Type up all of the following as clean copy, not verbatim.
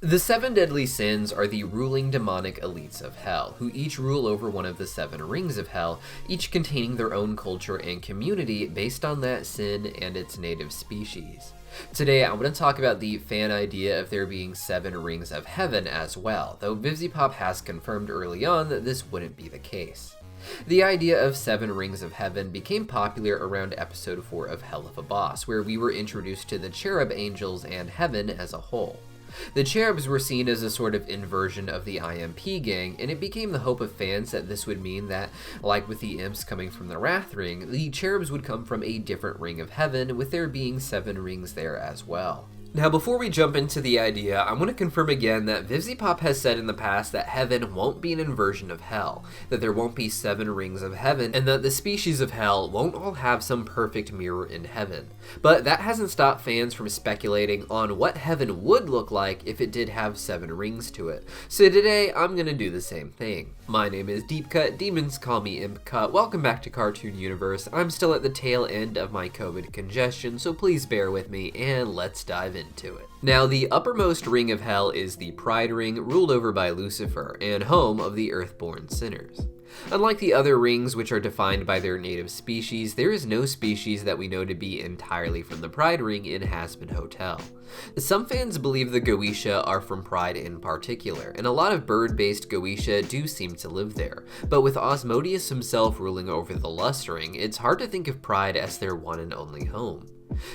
The 7 deadly sins are the ruling demonic elites of hell, who each rule over one of the 7 rings of hell, each containing their own culture and community based on that sin and its native species. Today, I'm going to talk about the fan idea of there being 7 rings of heaven as well, though VivziePop has confirmed early on that this wouldn't be the case. The idea of 7 rings of heaven became popular around episode 4 of Helluva Boss, where we were introduced to the cherub angels and heaven as a whole. The cherubs were seen as a sort of inversion of the IMP gang, and it became the hope of fans that this would mean that, like with the imps coming from the Wrath Ring, the cherubs would come from a different ring of heaven, with there being 7 rings there as well. Now, before we jump into the idea, I want to confirm again that VivziePop has said in the past that heaven won't be an inversion of hell, that there won't be 7 rings of heaven, and that the species of hell won't all have some perfect mirror in heaven. But that hasn't stopped fans from speculating on what heaven would look like if it did have 7 rings to it. So today, I'm gonna do the same thing. My name is Deepcut, demons call me ImpCut. Welcome back to Cartoon Universe. I'm still at the tail end of my COVID congestion, so please bear with me, and let's dive into it. Now, the uppermost ring of hell is the Pride Ring, ruled over by Lucifer, and home of the Earthborn sinners. Unlike the other rings, which are defined by their native species, there is no species that we know to be entirely from the Pride Ring in Hazbin Hotel. Some fans believe the Goetia are from Pride in particular, and a lot of bird-based Goetia do seem to live there, but with Osmodeus himself ruling over the Lust Ring, it's hard to think of Pride as their one and only home.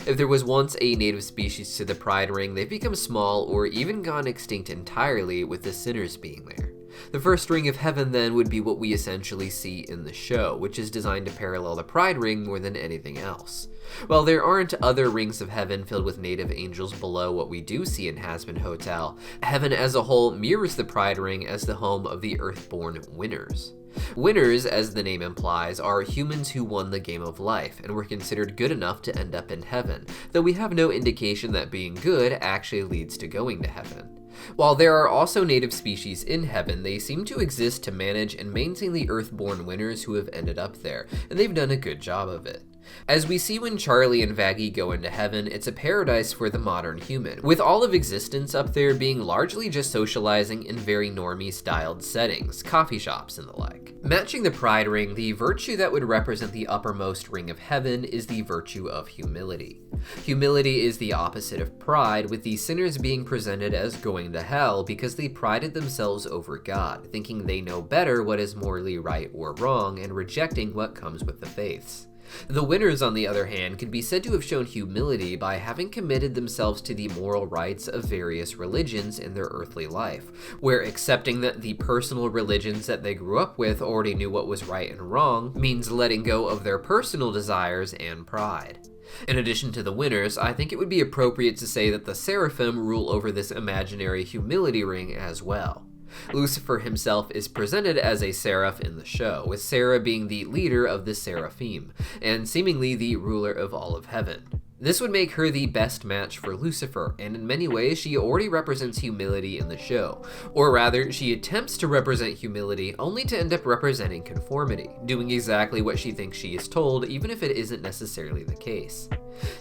If there was once a native species to the Pride Ring, they've become small or even gone extinct entirely, with the sinners being there. The first ring of heaven then would be what we essentially see in the show, which is designed to parallel the Pride Ring more than anything else. While there aren't other rings of heaven filled with native angels below what we do see in Hazbin Hotel, heaven as a whole mirrors the Pride Ring as the home of the Earthborn winners. Winners, as the name implies, are humans who won the game of life and were considered good enough to end up in heaven, though we have no indication that being good actually leads to going to heaven. While there are also native species in heaven, they seem to exist to manage and maintain the Earthborn winners who have ended up there, and they've done a good job of it. As we see when Charlie and Vaggie go into heaven, it's a paradise for the modern human, with all of existence up there being largely just socializing in very normie-styled settings, coffee shops and the like. Matching the Pride Ring, the virtue that would represent the uppermost ring of heaven is the virtue of humility. Humility is the opposite of pride, with the sinners being presented as going to hell because they prided themselves over God, thinking they know better what is morally right or wrong and rejecting what comes with the faiths. The winners, on the other hand, can be said to have shown humility by having committed themselves to the moral rights of various religions in their earthly life, where accepting that the personal religions that they grew up with already knew what was right and wrong means letting go of their personal desires and pride. In addition to the winners, I think it would be appropriate to say that the Seraphim rule over this imaginary humility ring as well. Lucifer himself is presented as a seraph in the show, with Sarah being the leader of the Seraphim, and seemingly the ruler of all of heaven. This would make her the best match for Lucifer, and in many ways she already represents humility in the show. Or rather, she attempts to represent humility only to end up representing conformity, doing exactly what she thinks she is told, even if it isn't necessarily the case.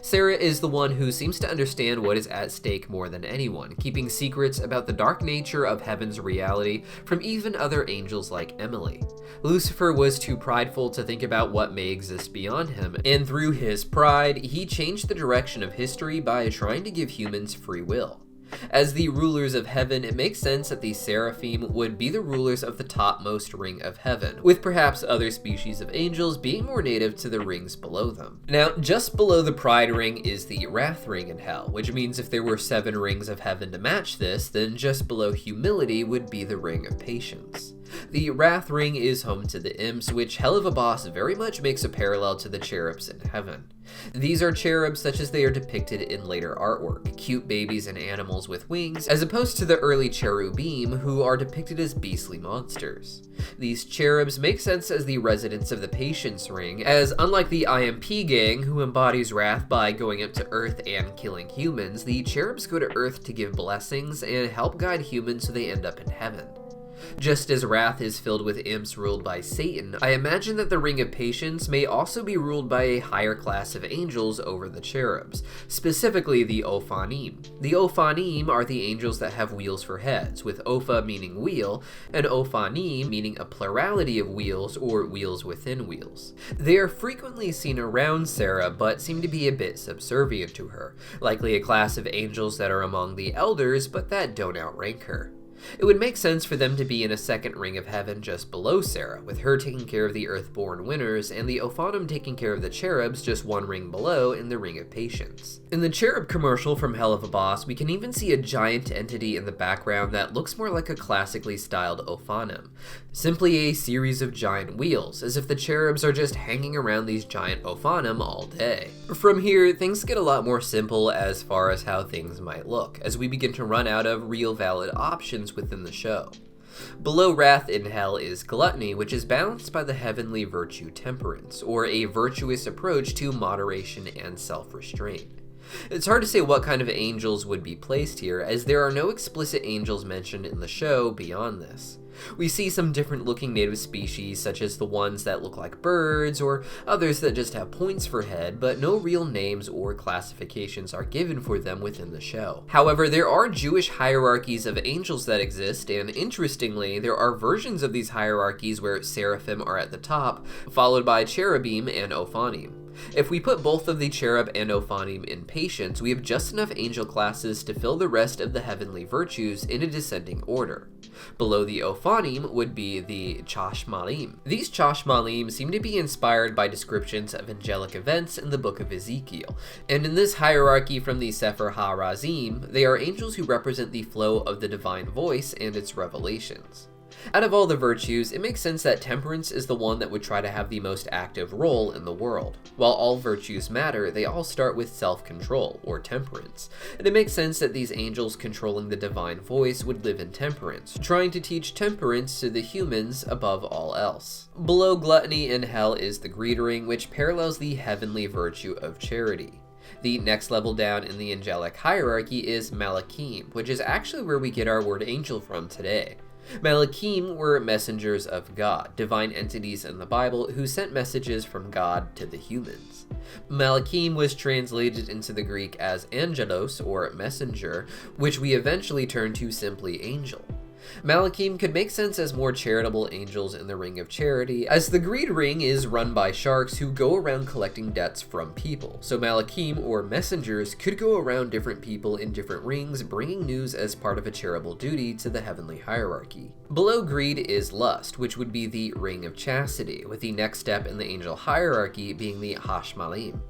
Sarah is the one who seems to understand what is at stake more than anyone, keeping secrets about the dark nature of heaven's reality from even other angels like Emily. Lucifer was too prideful to think about what may exist beyond him, and through his pride, he changed the direction of history by trying to give humans free will. As the rulers of heaven, it makes sense that the Seraphim would be the rulers of the topmost ring of heaven, with perhaps other species of angels being more native to the rings below them. Now, just below the Pride Ring is the Wrath Ring in hell, which means if there were 7 rings of heaven to match this, then just below humility would be the Ring of Patience. The Wrath Ring is home to the imps, which Helluva Boss very much makes a parallel to the cherubs in heaven. These are cherubs such as they are depicted in later artwork, cute babies and animals with wings, as opposed to the early cherubim, who are depicted as beastly monsters. These cherubs make sense as the residents of the Patience Ring, as unlike the IMP gang, who embodies wrath by going up to Earth and killing humans, the cherubs go to Earth to give blessings and help guide humans so they end up in heaven. Just as Wrath is filled with imps ruled by Satan, I imagine that the Ring of Patience may also be ruled by a higher class of angels over the cherubs, specifically the Ophanim. The Ophanim are the angels that have wheels for heads, with Opha meaning wheel, and Ophanim meaning a plurality of wheels or wheels within wheels. They are frequently seen around Sarah, but seem to be a bit subservient to her, likely a class of angels that are among the elders, but that don't outrank her. It would make sense for them to be in a second ring of heaven just below Sarah, with her taking care of the earthborn winners and the Ophanim taking care of the cherubs just one ring below in the Ring of Patience. In the cherub commercial from Helluva Boss, we can even see a giant entity in the background that looks more like a classically styled Ophanim. Simply a series of giant wheels, as if the cherubs are just hanging around these giant Ophanim all day. From here, things get a lot more simple as far as how things might look, as we begin to run out of real valid options within the show. Below Wrath in Hell is Gluttony, which is balanced by the heavenly virtue Temperance, or a virtuous approach to moderation and self-restraint. It's hard to say what kind of angels would be placed here, as there are no explicit angels mentioned in the show beyond this. We see some different looking native species, such as the ones that look like birds, or others that just have points for head, but no real names or classifications are given for them within the show. However, there are Jewish hierarchies of angels that exist, and interestingly, there are versions of these hierarchies where seraphim are at the top, followed by cherubim and Ophanim. If we put both of the cherub and Ophanim in patience, we have just enough angel classes to fill the rest of the heavenly virtues in a descending order. Below the Ophanim would be the Chashmalim. These Chashmalim seem to be inspired by descriptions of angelic events in the book of Ezekiel, and in this hierarchy from the Sefer HaRazim, they are angels who represent the flow of the divine voice and its revelations. Out of all the virtues, it makes sense that Temperance is the one that would try to have the most active role in the world. While all virtues matter, they all start with self-control, or temperance, and it makes sense that these angels controlling the divine voice would live in temperance, trying to teach temperance to the humans above all else. Below Gluttony in Hell is the Greed Ring, which parallels the heavenly virtue of charity. The next level down in the angelic hierarchy is Malachim, which is actually where we get our word angel from today. Malachim were messengers of God, divine entities in the Bible who sent messages from God to the humans. Malachim was translated into the Greek as angelos, or messenger, which we eventually turned to simply angel. Malachim could make sense as more charitable angels in the Ring of Charity, as the Greed Ring is run by sharks who go around collecting debts from people, so Malachim, or messengers, could go around different people in different rings, bringing news as part of a charitable duty to the heavenly hierarchy. Below Greed is Lust, which would be the Ring of Chastity, with the next step in the angel hierarchy being the Hashmalim.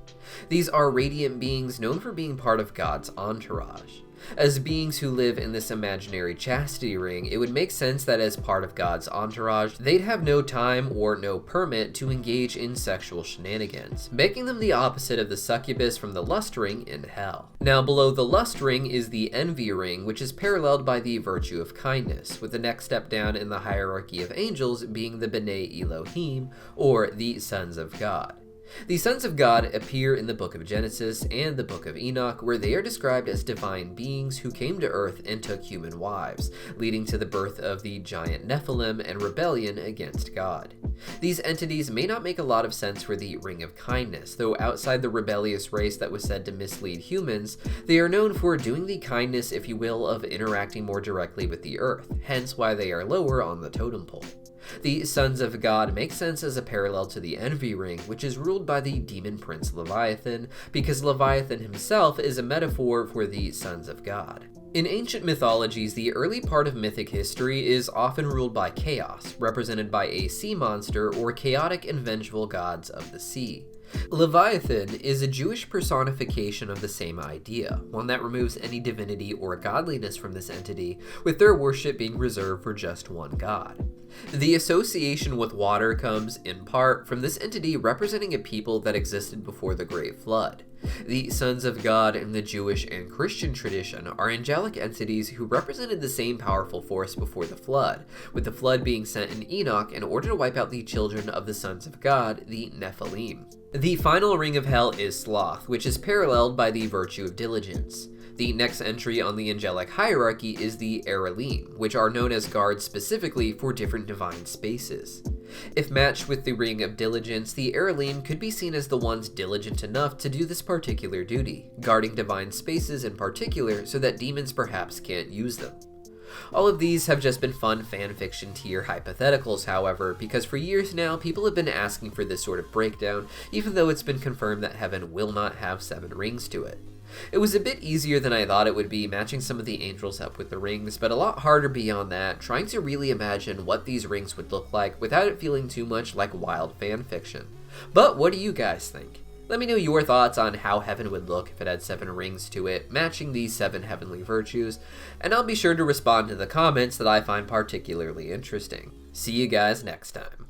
These are radiant beings known for being part of God's entourage. As beings who live in this imaginary chastity ring, it would make sense that as part of God's entourage, they'd have no time or no permit to engage in sexual shenanigans, making them the opposite of the succubus from the lust ring in hell. Now below the lust ring is the envy ring, which is paralleled by the virtue of kindness, with the next step down in the hierarchy of angels being the B'nai Elohim, or the sons of God. The sons of God appear in the book of Genesis and the book of Enoch, where they are described as divine beings who came to earth and took human wives, leading to the birth of the giant Nephilim and rebellion against God. These entities may not make a lot of sense for the Ring of Kindness, though outside the rebellious race that was said to mislead humans, they are known for doing the kindness, if you will, of interacting more directly with the earth, hence why they are lower on the totem pole. The Sons of God make sense as a parallel to the Envy Ring, which is ruled by the demon prince Leviathan, because Leviathan himself is a metaphor for the Sons of God. In ancient mythologies, the early part of mythic history is often ruled by chaos, represented by a sea monster or chaotic and vengeful gods of the sea. Leviathan is a Jewish personification of the same idea, one that removes any divinity or godliness from this entity, with their worship being reserved for just one god. The association with water comes, in part, from this entity representing a people that existed before the Great Flood. The Sons of God in the Jewish and Christian tradition are angelic entities who represented the same powerful force before the Flood, with the Flood being sent in Enoch in order to wipe out the children of the Sons of God, the Nephilim. The final ring of hell is Sloth, which is paralleled by the virtue of diligence. The next entry on the angelic hierarchy is the Aralim, which are known as guards specifically for different divine spaces. If matched with the Ring of Diligence, the Aralim could be seen as the ones diligent enough to do this particular duty, guarding divine spaces in particular so that demons perhaps can't use them. All of these have just been fun fanfiction tier hypotheticals, however, because for years now, people have been asking for this sort of breakdown, even though it's been confirmed that heaven will not have 7 rings to it. It was a bit easier than I thought it would be, matching some of the angels up with the rings, but a lot harder beyond that, trying to really imagine what these rings would look like without it feeling too much like wild fanfiction. But what do you guys think? Let me know your thoughts on how heaven would look if it had 7 rings to it, matching these 7 heavenly virtues, and I'll be sure to respond to the comments that I find particularly interesting. See you guys next time.